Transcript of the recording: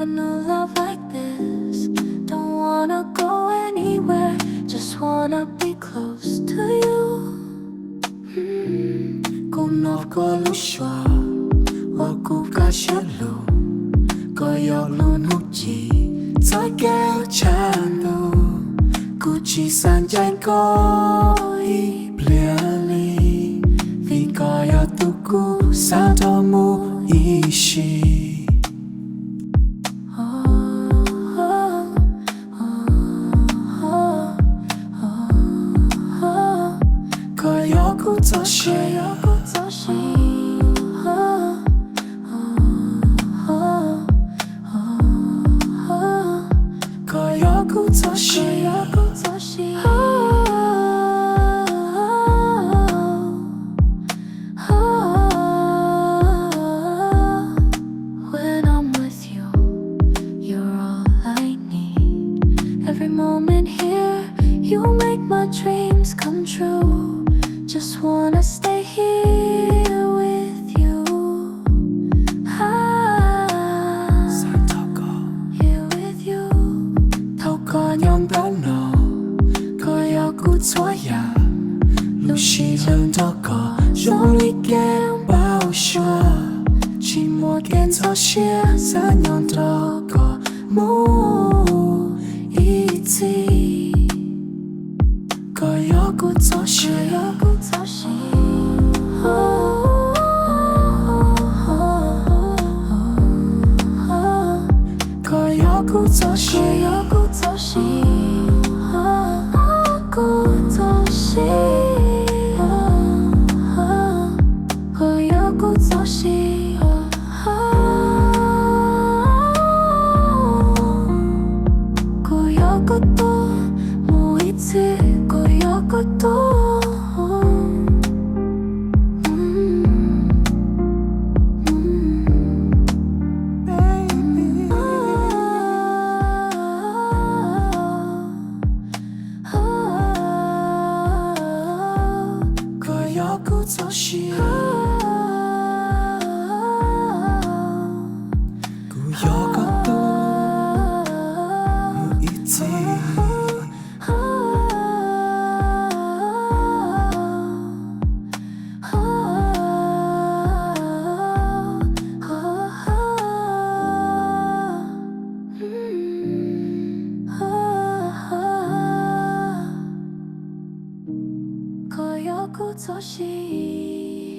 Never knew love like this. Don't wanna go anywhere, just wanna be close to you. Cùng nộp có lúc xóa và cũng cả chết lù có giọt luôn hút chỉ trái kéo chan đồ cụ chỉ san trái có ý pliag vì có giọt tu cú sao đó mu ý shi có giọt Kuv Txoj Sia Koj Yog Kuv Txoj Sia When I'm with you, you're all I need. Every moment here, you make my dreams come true. Just wanna stay here with you. Here with you. Thâu có nhong đã nọ Koj Yog Kuv Txoj Sia lúc xì hơn đó có giống lý kém bao xua chỉ một kén Txoj Sia xa nhon đó có mu ý chí Koj Yog Kuv Txoj Sia Koj Yog Kuv Txoj Sia Kuv Txoj Sia Koj Yog Kuv Txoj Sia Koj Yog Kuv Txoj muaj Koj Yog Kuv Txoj Yog Kuv Txoj Sia Kuv Yog Kuv Txoj muaj Koj Yog Kuv Txoj Sia